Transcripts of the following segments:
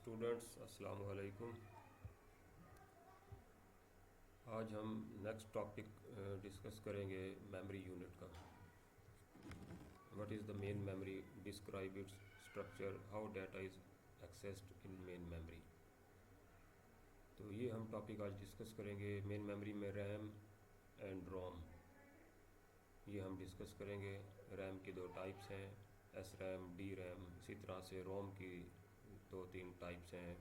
Students अस्सलाम वालेकुम। आज हम नेक्स्ट टॉपिक डिस्कस करेंगे मेमोरी यूनिट का। What is the main memory, describe its structure, how data is accessed in main memory. तो ये हम टॉपिक आज डिस्कस करेंगे। मेन मेमोरी में रैम एंड रोम ये हम डिस्कस करेंगे। रैम की दो टाइप्स हैं, एस रैम, डी रैम। इसी तरह से रोम की दो तीन टाइप्स हैं,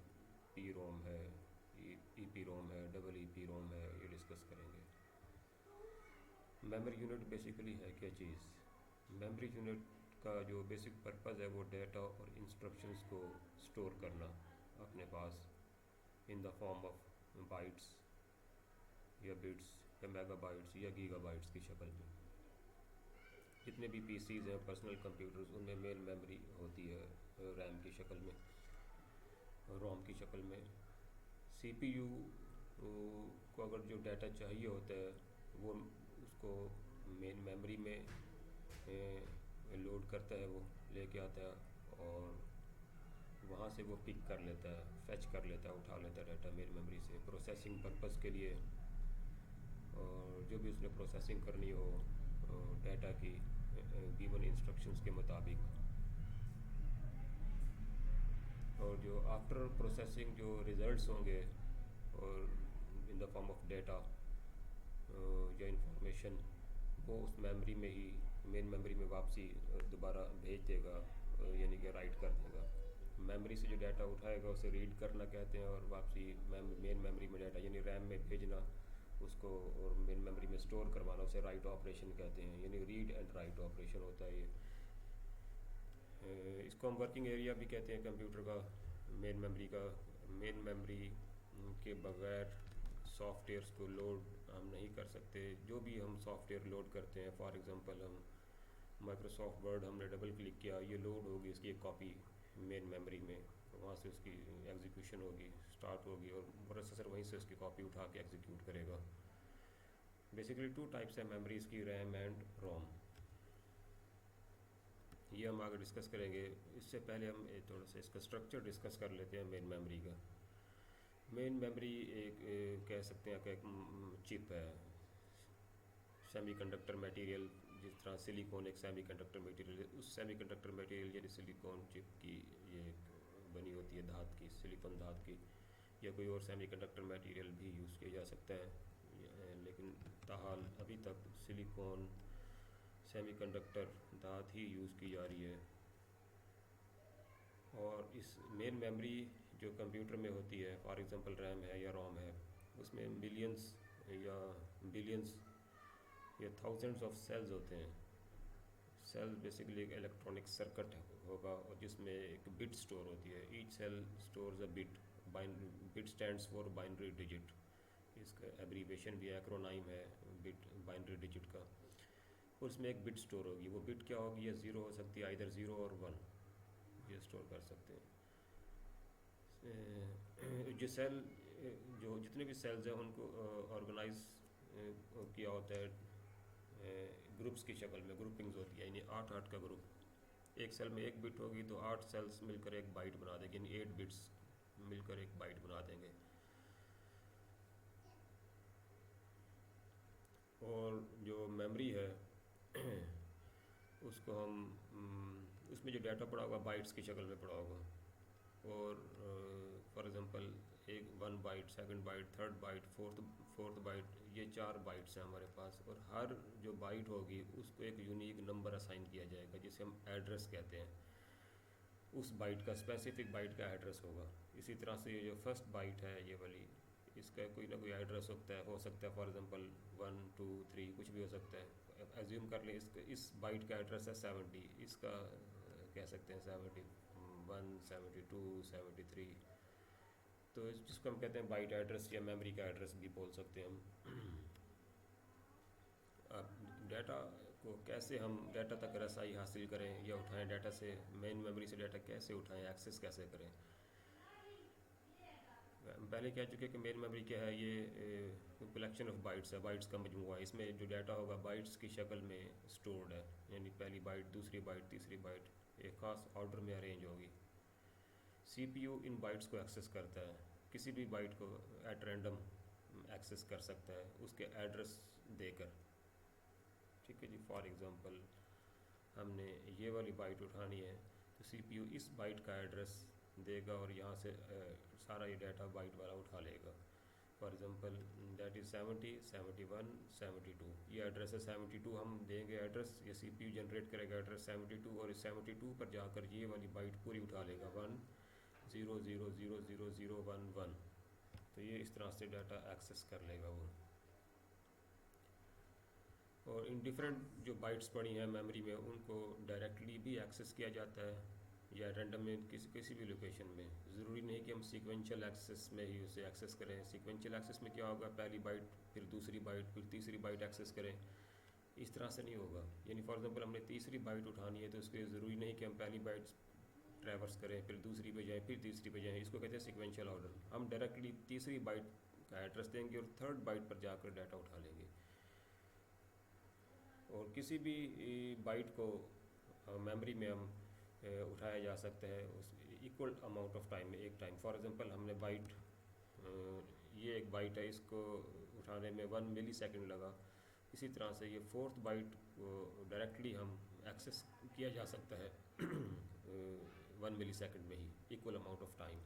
पी रोम है, ई पी रोम है, डबल ई पी रोम है। ये डिस्कस करेंगे। मेमोरी यूनिट बेसिकली है क्या चीज़? मेमोरी यूनिट का जो बेसिक पर्पज़ है वो डाटा और इंस्ट्रक्शंस को स्टोर करना अपने पास in the form of bytes या बिट्स या मेगाबाइट्स या गीगाबाइट्स की शक्ल में। जितने भी पीसीज हैं, पर्सनल कंप्यूटर्स, उनमें मेन मेमोरी होती है रैम की शक्ल में, रोम की शक्ल में। सीपीयू को अगर जो डाटा चाहिए होता है वो उसको मेन मेमोरी में लोड करता है, वो लेके आता है और वहाँ से वो पिक कर लेता है, फैच कर लेता है, उठा लेता है डाटा मेन मेमोरी से प्रोसेसिंग पर्पज़ के लिए। और जो भी उसने प्रोसेसिंग करनी हो डाटा की गिवन इंस्ट्रक्शंस के मुताबिक, और जो आफ्टर प्रोसेसिंग जो रिज़ल्ट्स होंगे और इन द फॉर्म ऑफ डाटा या इंफॉर्मेशन, वो उस मेमोरी में ही मेन मेमोरी में वापसी दोबारा भेज देगा, यानी कि राइट कर देगा। मेमोरी से जो डाटा उठाएगा उसे रीड करना कहते हैं, और वापसी मेन मेमोरी में डाटा यानी रैम में भेजना उसको, और मेन मेमोरी में स्टोर करवाना उसे राइट ऑपरेशन कहते हैं, यानी रीड एंड राइट ऑपरेशन होता है ये। इसको हम वर्किंग एरिया भी कहते हैं कंप्यूटर का, मेन मेमोरी का। मेन मेमोरी के बगैर सॉफ्टवेयर्स को लोड हम नहीं कर सकते। जो भी हम सॉफ्टवेयर लोड करते हैं, फॉर एग्जांपल हम माइक्रोसॉफ्ट वर्ड हमने डबल क्लिक किया, ये लोड होगी इसकी एक कॉपी मेन मेमोरी में, वहाँ से उसकी एग्जीक्यूशन होगी, स्टार्ट होगी, और प्रोसेसर वहीं से उसकी कॉपी उठा के एग्जीक्यूट करेगा। बेसिकली टू टाइप्स है मेमोरीज़ की, रैम एंड रोम। ये हम आगे डिस्कस करेंगे। इससे पहले हम थोड़ा सा इसका स्ट्रक्चर डिस्कस कर लेते हैं मेन मेमोरी का। मेन मेमोरी एक कह सकते हैं कि एक चिप है, सेमीकंडक्टर मटेरियल। जिस तरह सिलिकॉन एक सेमीकंडक्टर मटेरियल है, उस सेमीकंडक्टर मटेरियल यानी सिलिकॉन चिप की ये बनी होती है, धात की, सिलिकॉन धात की, या कोई और सेमीकंडक्टर मटेरियल भी यूज़ किया जा सकता है, लेकिन ताहाल अभी तक सिलिकॉन सेमीकंडक्टर धात ही यूज़ की जा रही है। और इस मेन मेमोरी जो कंप्यूटर में होती है, फॉर एग्जांपल रैम है या रोम है, उसमें मिलियंस या बिलियंस या थाउजेंड्स ऑफ सेल्स होते हैं। सेल बेसिकली एक इलेक्ट्रॉनिक सर्किट होगा और जिसमें एक बिट स्टोर होती है। Each cell stores a bit. Bit stands for binary digit, इसका एब्रीवेशन भी है, एक्रोनाइम है बिट, बाइनरी डिजिट का। और उसमें एक बिट स्टोर होगी। वो बिट क्या होगी? ये ज़ीरो हो सकती है, इधर ज़ीरो और वन, ये स्टोर कर सकते हैं। जो सेल, जो जितने भी सेल्स हैं उनको ऑर्गेनाइज किया होता है ग्रुप्स की शक्ल में, ग्रुपिंग्स होती है, यानी 8-8 का ग्रुप। एक सेल में एक बिट होगी तो 8 सेल्स मिलकर एक बाइट बना देंगे, यानी 8 बिट्स मिलकर एक बाइट बना देंगे। और जो मेमोरी है उसको हम उसमें जो डाटा पड़ा होगा बाइट्स की शक्ल में पड़ा होगा। और फॉर एग्ज़ाम्पल एक 1 byte, second byte, third byte, fourth byte, ये 4 बाइट्स हैं हमारे पास। और हर जो बाइट होगी उसको एक यूनिक नंबर असाइन किया जाएगा, जिसे हम एड्रेस कहते हैं। उस बाइट का, स्पेसिफिक बाइट का एड्रेस होगा। इसी तरह से ये जो फर्स्ट बाइट है ये वाली, इसका कोई ना कोई एड्रेस हो सकता है फॉर एग्ज़ाम्पल 1 2 3 कुछ भी हो सकता है। एज्यूम कर लें इस बाइट का एड्रेस है 70, इसका कह सकते हैं 71, 72, 73। तो जिसको हम कहते हैं बाइट एड्रेस या मेमोरी का एड्रेस भी बोल सकते हैं हम। अब डाटा को कैसे हम डाटा तक रसाई हासिल करें या उठाएं, डाटा से, मेन मेमोरी से डाटा कैसे उठाएं, एक्सेस कैसे करें। पहले कह चुके कि मेन मेमोरी क्या है, ये कलेक्शन ऑफ बाइट्स है, बाइट्स का मजमूआ है। इसमें जो डाटा होगा बाइट्स की शक्ल में स्टोर्ड है, यानी पहली बाइट, दूसरी बाइट, तीसरी बाइट एक ख़ास ऑर्डर में अरेंज होगी। CPU इन बाइट्स को एक्सेस करता है, किसी भी बाइट को एट रैंडम एक्सेस कर सकता है उसके एड्रेस देकर। ठीक है जी, फॉर एग्ज़ाम्पल हमने ये वाली बाइट उठानी है तो CPU इस बाइट का एड्रेस देगा और यहाँ से सारा ये डाटा बाइट वाला उठा लेगा। फॉर एग्ज़ाम्पल दैट इज़ 70, 71, 72, ये एड्रेस है 72, हम देंगे एड्रेस, ये CPU जनरेट करेगा एड्रेस 72 और इस 72 पर जाकर ये वाली बाइट पूरी उठा लेगा 1 0 0 0 0 0 1 1। तो ये इस तरह से डाटा एक्सेस कर लेगा वो। और इन डिफरेंट जो बाइट्स पड़ी हैं मेमोरी में उनको डायरेक्टली भी एक्सेस किया जाता है या रैंडम में किसी भी लोकेशन में। ज़रूरी नहीं कि हम सीक्वेंशियल एक्सेस में ही उसे एक्सेस करें। सीक्वेंशियल एक्सेस में क्या होगा, पहली बाइट फिर दूसरी बाइट फिर तीसरी बाइट एक्सेस करें, इस तरह से नहीं होगा। यानी फॉर एग्जांपल हमने तीसरी बाइट उठानी है तो उसके लिए ज़रूरी नहीं कि हम पहली बाइट ट्रैवर्स करें फिर दूसरी पे जाएँ फिर तीसरी पे जाएँ, इसको कहते हैं सीक्वेंशियल ऑर्डर। हम डायरेक्टली तीसरी बाइट का एड्रेस देंगे और थर्ड बाइट पर जाकर डाटा उठा लेंगे। और किसी भी बाइट को मेमोरी में हम उठाया जा सकता है उस इक्वल अमाउंट ऑफ टाइम में, एक टाइम। फॉर एग्जांपल हमने बाइट, ये एक बाइट है, इसको उठाने में 1 मिली सेकेंड लगा। इसी तरह से ये फोर्थ बाइट को डायरेक्टली हम एक्सेस किया जा सकता है 1 मिली सेकेंड में ही, equal amount of time.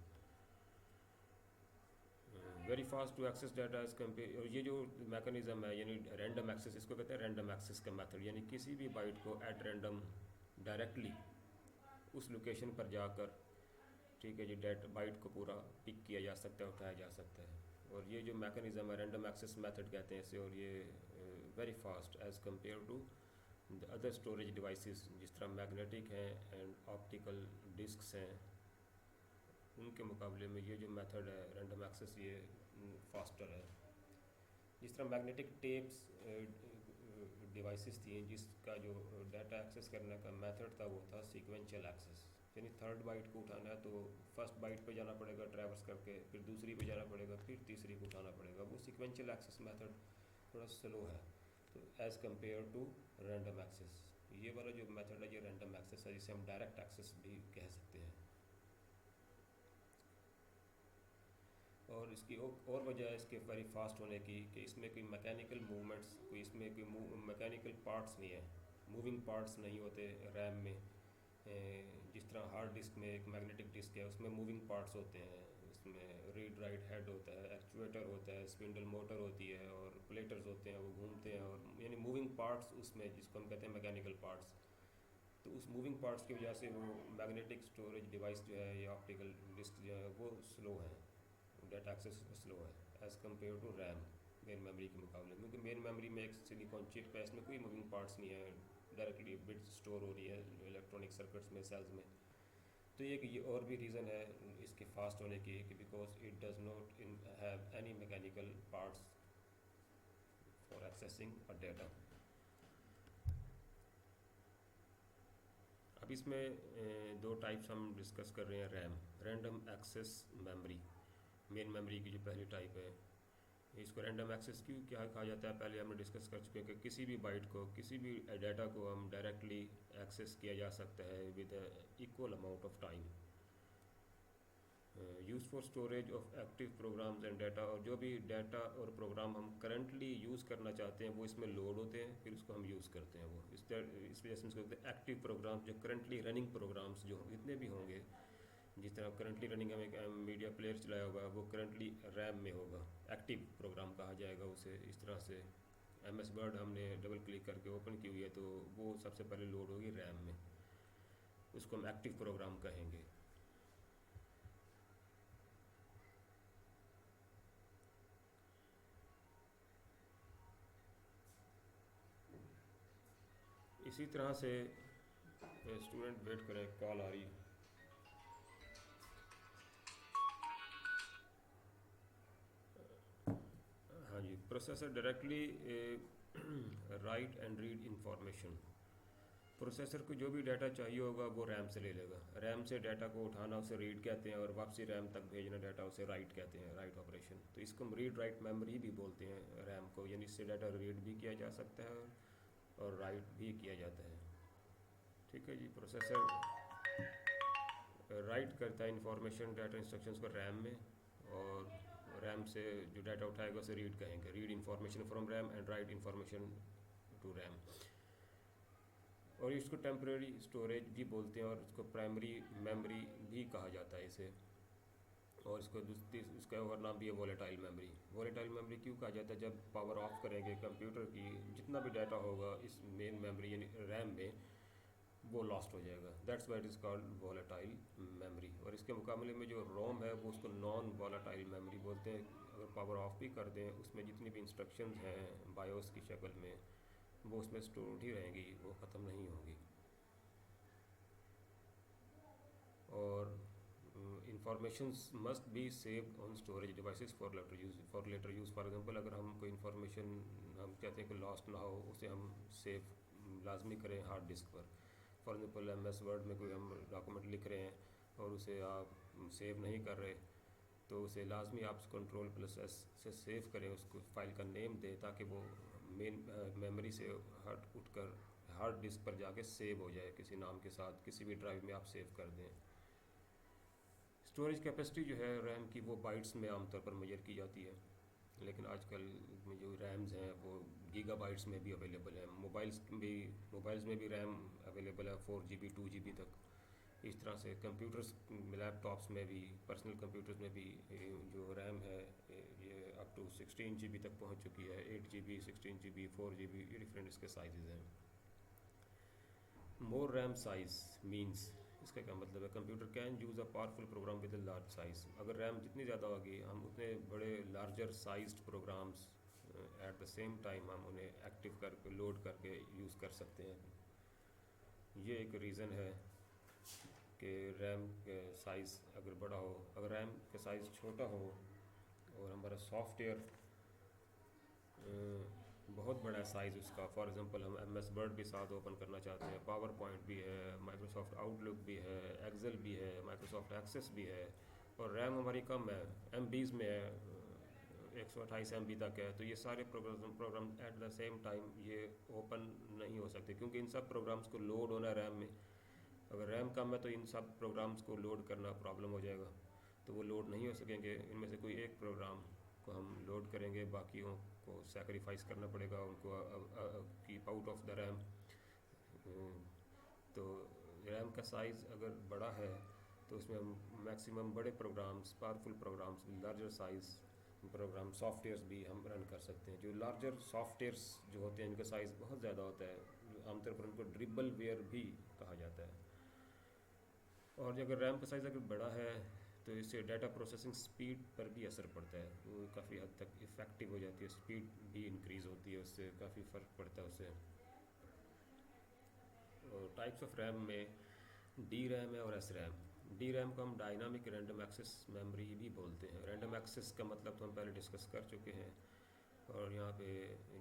Very fast to access data as compare. और ये जो मैकेनिज़्म है यानी रैंडम एक्सेस, इसको कहते हैं रैंडम एक्सेस का मेथड। यानी किसी भी बाइट को एट रैंडम डायरेक्टली उस लोकेशन पर जाकर, ठीक है जी, डाटा बाइट को पूरा पिक किया जा सकता है, उठाया जा सकता है। और ये जो मैकेनिज़्म है रैंडम एक्सेस मेथड कहते हैं इसे। और ये very fast as compare to the other storage devices, जिस तरह मैग्नेटिक हैं एंड ऑप्टिकल डिस्क्स हैं, उनके मुकाबले में ये जो मेथड है रैंडम एक्सेस ये फास्टर है। जिस तरह मैग्नेटिक टेप्स डिवाइसेस थी जिसका जो डाटा एक्सेस करने का मेथड था वो था सीक्वेंशियल एक्सेस। यानी थर्ड बाइट को उठाना है तो फर्स्ट बाइट पे जाना पड़ेगा ट्रैवर्स करके, फिर दूसरी पे जाना पड़ेगा, फिर तीसरी को उठाना पड़ेगा। वो सीक्वेंशियल एक्सेस मेथड थोड़ा स्लो है तो as compare to random access. ये वाला जो मेथड है ये रैंडम एक्सेस है, जिसे हम डायरेक्ट एक्सेस भी कह सकते हैं। और इसकी और वजह है इसके वेरी फास्ट होने की कि इसमें कोई मैकेनिकल मूवमेंट्स, कोई इसमें कोई मैकेनिकल पार्ट्स नहीं है, मूविंग पार्ट्स नहीं होते रैम में। जिस तरह हार्ड डिस्क में एक मैग्नेटिक डिस्क है उसमें मूविंग पार्ट्स होते हैं, इसमें रीड राइट हेड होता है, एक्चुएटर होता है, स्पिंडल मोटर होती है और प्लेटर्स होते हैं, वो घूमते हैं। और यानी मूविंग पार्ट्स उसमें, जिसको हम कहते हैं मैकेनिकल पार्ट्स। तो उस मूविंग पार्ट्स की वजह से वो मैग्नेटिक स्टोरेज डिवाइस जो है या ऑप्टिकल डिस्क जो है वो स्लो है, डाटा एक्सेस स्लो है as compare to RAM, main memory के मुकाबले। क्योंकि मेन मेमोरी में एक सिलिकॉन चिप है, इसमें कोई मूविंग पार्ट्स नहीं है, डायरेक्टली बिट्स स्टोर हो रही है इलेक्ट्रॉनिक सर्किट्स में, सेल्स में। तो ये और भी रीज़न है इसके फास्ट होने की कि because it does not have any mechanical parts for accessing a data. अब इसमें दो टाइप्स हम डिस्कस कर रहे हैं। RAM, random access memory, main memory की जो पहली टाइप है। इसको रैंडम एक्सेस क्यों क्या कहा जाता है, पहले हमने डिस्कस कर चुके हैं कि किसी भी बाइट को, किसी भी डाटा को हम डायरेक्टली एक्सेस किया जा सकता है with equal amount of time. Use for storage of active programs and data. और जो भी डाटा और प्रोग्राम हम करंटली यूज़ करना चाहते हैं वो इसमें लोड होते हैं, फिर उसको हम यूज़ करते हैं। वो इस वजह से इसको कहते हैं एक्टिव प्रोग्राम्स, जो करंटली रनिंग प्रोग्राम्स जो जितने भी होंगे। जिस तरह करंटली रनिंग हमें एक मीडिया प्लेयर चलाया होगा वो करंटली रैम में होगा, एक्टिव प्रोग्राम कहा जाएगा उसे। इस तरह से MS वर्ड हमने डबल क्लिक करके ओपन की हुई है तो वो सबसे पहले लोड होगी रैम में, उसको हम एक्टिव प्रोग्राम कहेंगे। इसी तरह से स्टूडेंट वेट करें, कॉल आ रही है। हाँ जी, processor directly write and read information. Processor को जो भी डाटा चाहिए होगा वो रैम से ले लेगा। रैम से डाटा को उठाना उसे रीड कहते हैं और वापसी रैम तक भेजना डाटा उसे राइट कहते हैं, राइट ऑपरेशन। तो इसको हम रीड राइट मेमोरी भी बोलते हैं रैम को। यानी इससे डाटा रीड भी किया जा सकता है और राइट भी किया जाता है। ठीक है जी, प्रोसेसर राइट करता है इंफॉर्मेशन डाटा इंस्ट्रक्शंस को रैम में, और रैम से जो डाटा उठाएगा उसे रीड कहेंगे, read information from RAM and write information to RAM. और इसको टेम्परेरी स्टोरेज भी बोलते हैं, और इसको प्राइमरी मेमोरी भी कहा जाता है इसे। और इसका और नाम भी है वोलेटाइल मेमोरी। वोलेटाइल मेमोरी क्यों कहा जाता है? जब पावर ऑफ करेंगे कंप्यूटर की, जितना भी डाटा होगा इस मेन मेमोरी यानी रैम में, वो लॉस्ट हो जाएगा। That's why it is called volatile memory. और इसके मुकाबले में जो रोम है वो उसको नॉन वोलेटाइल मेमोरी बोलते हैं। अगर पावर ऑफ भी कर दें, उसमें जितनी भी इंस्ट्रक्शंस हैं बायोस की शक्ल में, वो उसमें स्टोर्ड ही रहेंगी, वो ख़त्म नहीं होगी। और informations must be saved on storage devices for later use. For example, अगर हम कोई इन्फॉर्मेशन हम चाहते हैं कि लॉस्ट ना हो, उसे हम सेव लाजमी करें हार्ड डिस्क पर। फॉर एग्जांपल MS वर्ड में कोई हम डॉक्यूमेंट लिख रहे हैं और उसे आप सेव नहीं कर रहे, तो उसे लाजमी आप Ctrl+S से सेव करें, उसको फाइल का नेम दें, ताकि वो मेन मेमोरी से हट उठकर हार्ड डिस्क पर जाके सेव हो जाए किसी नाम के साथ, किसी भी ड्राइव में आप सेव कर दें। स्टोरेज कैपेसिटी जो है रैम की, वो बाइट्स में आमतौर पर मेजर की जाती है, लेकिन आजकल में जो रैम्स हैं वो गीगाबाइट्स में भी अवेलेबल है। मोबाइल्स में भी रैम अवेलेबल है 4 GB 2 GB तक। इस तरह से कंप्यूटर्स, लैपटॉप्स में भी, पर्सनल कंप्यूटर्स में भी जो रैम है ये अप टू 16 GB तक पहुंच चुकी है। 8 GB 16 GB 4 GB, ये डिफरेंट इसके साइजेज़ हैं। मोर रैम साइज मीन्स, इसका क्या मतलब है? Computer can use a powerful program with a large size. अगर रैम जितनी ज़्यादा होगी, हम उतने बड़े larger sized programs at the same time हम उन्हें एक्टिव करके लोड करके यूज़ कर सकते हैं। ये एक रीज़न है कि रैम के साइज़ अगर बड़ा हो। अगर रैम का साइज़ छोटा हो और हमारा सॉफ्टवेयर बहुत बड़ा साइज़ उसका, फॉर एग्जांपल हम MS वर्ड भी साथ ओपन करना चाहते हैं, पावर पॉइंट भी है, माइक्रोसॉफ्ट आउटलुक भी है, एक्सेल भी है, माइक्रोसॉफ्ट एक्सेस भी है, और रैम हमारी कम है, MBs में है, 128 MB तक है, तो ये सारे program at the same time ये ओपन नहीं हो सकते, क्योंकि इन सब प्रोग्राम्स को लोड होना है रैम में। अगर रैम कम है तो इन सब प्रोग्राम्स को लोड करना प्रॉब्लम हो जाएगा, तो वो लोड नहीं हो सकेंगे। इनमें से कोई एक प्रोग्राम को हम लोड करेंगे, बाकियों को सैक्रिफाइस करना पड़ेगा, उनको keep out of the RAM. तो रैम का साइज़ अगर बड़ा है तो उसमें हम मैक्सिमम बड़े programs, powerful programs, larger size program, softwares भी हम रन कर सकते हैं। जो लार्जर सॉफ्टवेयर्स जो होते हैं, इनका साइज़ बहुत ज़्यादा होता है, आमतौर पर उनको ड्रिबलवेयर भी कहा जाता है। और अगर रैम का साइज़ अगर बड़ा है तो इससे डाटा प्रोसेसिंग स्पीड पर भी असर पड़ता है, वो काफ़ी हद तक इफ़ेक्टिव हो जाती है, स्पीड भी इंक्रीज़ होती है, उससे काफ़ी फ़र्क पड़ता है उससे। और टाइप्स ऑफ रैम में DRAM है और SRAM। DRAM को हम डायनामिक रैंडम एक्सेस मेमोरी भी बोलते हैं। रैंडम एक्सेस का मतलब तो हम पहले डिस्कस कर चुके हैं, और यहाँ पे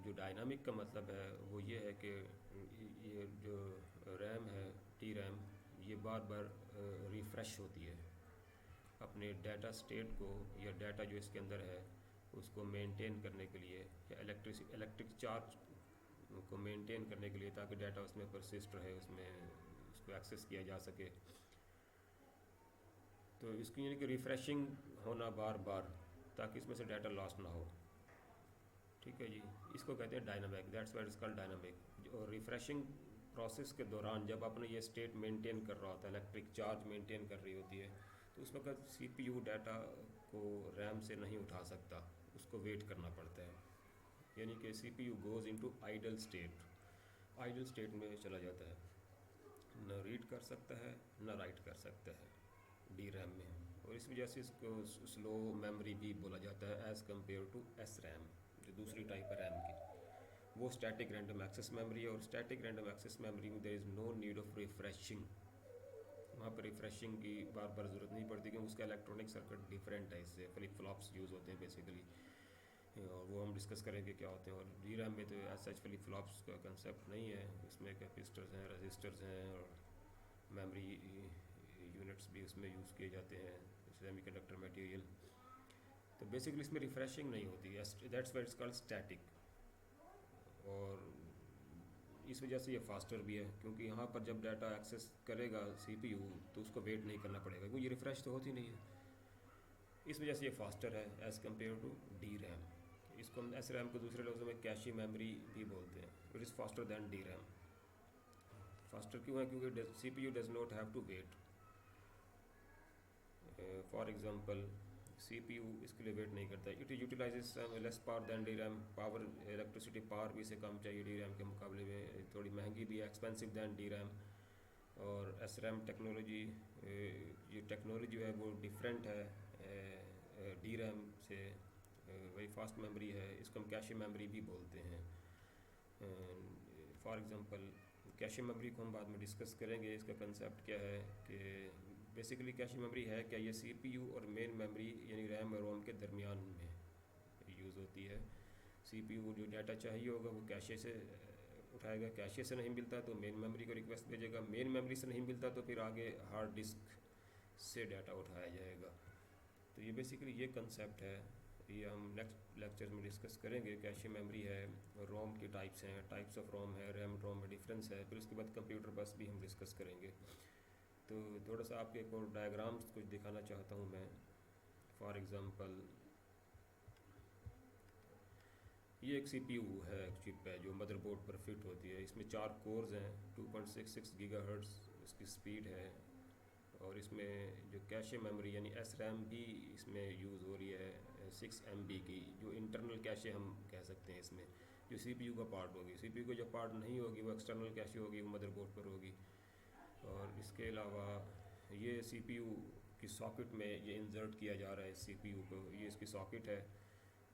जो डायनामिक का मतलब है वो ये है कि ये जो रैम है DRAM, ये बार बार रिफ़्रेश होती है अपने डाटा स्टेट को, या डाटा जो इसके अंदर है उसको मेंटेन करने के लिए, या इलेक्ट्रिक चार्ज को मेंटेन करने के लिए, ताकि डाटा उसमें परसिस्ट रहे, उसमें उसको एक्सेस किया जा सके। तो इसकी यानी कि रिफ़्रेशिंग होना बार बार, ताकि इसमें से डाटा लॉस ना हो। ठीक है जी, इसको कहते हैं dynamic, that's why it's called dynamic. और रिफ़्रेशिंग प्रोसेस के दौरान जब अपने ये स्टेट मेंटेन कर रहा होता है, इलेक्ट्रिक चार्ज मेंटेन कर रही होती है, तो उस वक्त CPU डाटा को रैम से नहीं उठा सकता, उसको वेट करना पड़ता है। यानी कि CPU goes into idle state में चला जाता है, न रीड कर सकता है न राइट कर सकता है DRAM में। और इस वजह से इसको स्लो मेमोरी भी बोला जाता है एज़ कम्पेयर टू SRAM, जो दूसरी टाइप है रैम की। वो स्टैटिक रैंडम एक्सेस मेमोरी है, और स्टैटिक रैंडम एक्सेस मेमोरी में there is no need of refreshing. वहाँ पर रिफ्रेशिंग की बार बार ज़रूरत नहीं पड़ती, क्योंकि उसका इलेक्ट्रॉनिक सर्किट डिफरेंट है, इससे फ्लिप फ्लॉप्स यूज़ होते हैं बेसिकली, और वो हम डिस्कस करेंगे क्या होते हैं। और DRAM में तो एज सच फ्लिप फ्लॉप्स का कंसेप्ट नहीं है, इसमें कैपेसिटर्स हैं, रजिस्टर्स हैं, और मेमोरी यूनिट्स भी उसमें यूज़ किए जाते हैं, सेमीकंडक्टर मटेरियल। तो बेसिकली इसमें रिफ्रेशिंग नहीं होती है, that's why it's called static. और इस वजह से ये फास्टर भी है, क्योंकि यहाँ पर जब डाटा एक्सेस करेगा सीपीयू तो उसको वेट नहीं करना पड़ेगा, क्योंकि ये रिफ़्रेश तो होती नहीं है। इस वजह से ये फास्टर है as compare to D RAM. इसको हम एस रैम को दूसरे लफ्ज़ों में कैशी मेमोरी भी बोलते हैं। It is faster than D RAM. Faster क्यों है? क्योंकि CPU does not have to wait. For example CPU इसके लिए वेट नहीं करता। It utilizes less power than D RAM. Power electricity power भी इसे कम चाहिए डी रैम के मुकाबले में, थोड़ी महंगी भी है, एक्सपेंसिव दैन डी रैम। और एस रैम टेक्नोलॉजी, ये टेक्नोलॉजी है वो डिफरेंट है डी रैम से, वही फास्ट मेमोरी है, इसको हम कैशे मेमोरी भी बोलते हैं। फॉर एग्जांपल कैशे मेमोरी को हम बाद में डिस्कस करेंगे। इसका कंसेप्ट क्या है कि बेसिकली कैशे मेमोरी है क्या, ये सीपीयू और मेन मेमोरी यानी रैम और रोम के दरमियान में यूज़ होती है। सीपीयू जो डाटा चाहिए होगा वो कैशे से उठाएगा, कैशे से नहीं मिलता तो मेन मेमोरी को रिक्वेस्ट भेजेगा, मेन मेमोरी से नहीं मिलता तो फिर आगे हार्ड डिस्क से डाटा उठाया जाएगा। तो ये बेसिकली ये कंसेप्ट है, ये हम नेक्स्ट लेक्चर में डिस्कस करेंगे। कैशे मेमोरी है, रोम की टाइप्स हैं, टाइप्स ऑफ रोम है, रैम रोम में डिफरेंस है, फिर उसके बाद कंप्यूटर बस भी हम डिस्कस करेंगे। तो थोड़ा सा आपके एक और डायग्राम्स कुछ दिखाना चाहता हूँ मैं। फॉर एग्ज़ाम्पल ये एक सीपीयू है, एक चिप है जो मदरबोर्ड पर फिट होती है। इसमें 4 कोर्स हैं, 2.66 गीगाहर्ट्ज़ इसकी स्पीड है, और इसमें जो कैशे मेमोरी यानी एस रैम भी इसमें यूज़ हो रही है 6 MB की, जो इंटरनल कैशे हम कह सकते हैं इसमें, जो सीपीयू का पार्ट होगी। सीपीयू का जो पार्ट नहीं होगी वो एक्सटर्नल कैशे होगी, वो मदरबोर्ड पर होगी। और इसके अलावा ये सीपीयू की सॉकेट में ये इंसर्ट किया जा रहा है सीपीयू को, ये इसकी सॉकेट है,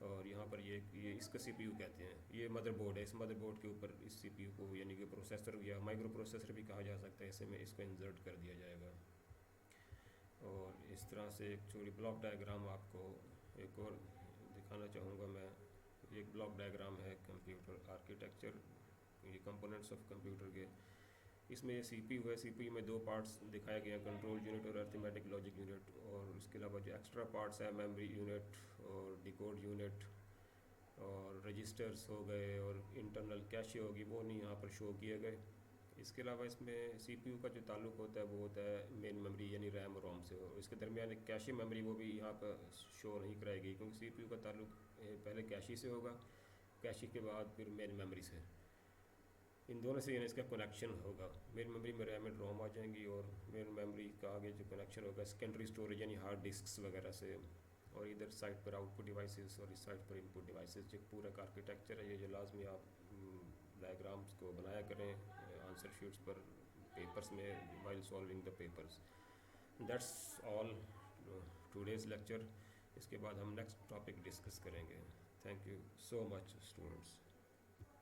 और यहाँ पर ये इसका सीपीयू कहते हैं। ये मदरबोर्ड है, इस मदरबोर्ड के ऊपर इस सीपीयू को यानी कि प्रोसेसर या माइक्रो प्रोसेसर भी कहा जा सकता है, ऐसे में इसको इंसर्ट कर दिया जाएगा। और इस तरह से एक छोटी ब्लॉक डायग्राम आपको एक और दिखाना चाहूँगा मैं। एक ब्लॉक डायग्राम है कंप्यूटर आर्किटेक्चर, ये कंपोनेंट्स ऑफ कंप्यूटर के। इसमें ये सीपीयू है, सीपीयू में 2 पार्ट्स दिखाए गए हैं, कंट्रोल यूनिट और अरिथमेटिक लॉजिक यूनिट। और इसके अलावा जो एक्स्ट्रा पार्ट्स हैं मेमोरी यूनिट और डिकोड यूनिट और रजिस्टर्स हो गए, और इंटरनल कैशे होगी, वो नहीं यहाँ पर शो किए गए। इसके अलावा इसमें सीपीयू का जो ताल्लुक़ होता है वो होता है मेन मेमोरी यानी रैम रोम से, और इसके दरमियान एक कैशे मेमोरी वो भी यहाँ पर शो नहीं कराई गई, क्योंकि सीपीयू का ताल्लुक़ पहले कैशे से होगा, कैशे के बाद फिर मेन मेमोरी से। इन दोनों से यानी इसका कनेक्शन होगा। मेन मेमोरी में रैम एंड रोम आ जाएंगी, और मेन मेमोरी का आगे जो कनेक्शन होगा सेकेंडरी स्टोरेज यानी हार्ड डिस्क्स वगैरह से, और इधर साइड पर आउटपुट डिवाइसेस और इस साइड पर इनपुट डिवाइसेस। जो पूरा का आर्किटेक्चर है ये, जो लाजमी आप डायग्राम्स को बनाया करें आंसर शीट्स पर, पेपर्स में while solving the papers. That's all today's lecture. इसके बाद हम नेक्स्ट टॉपिक डिस्कस करेंगे। Thank you so much students.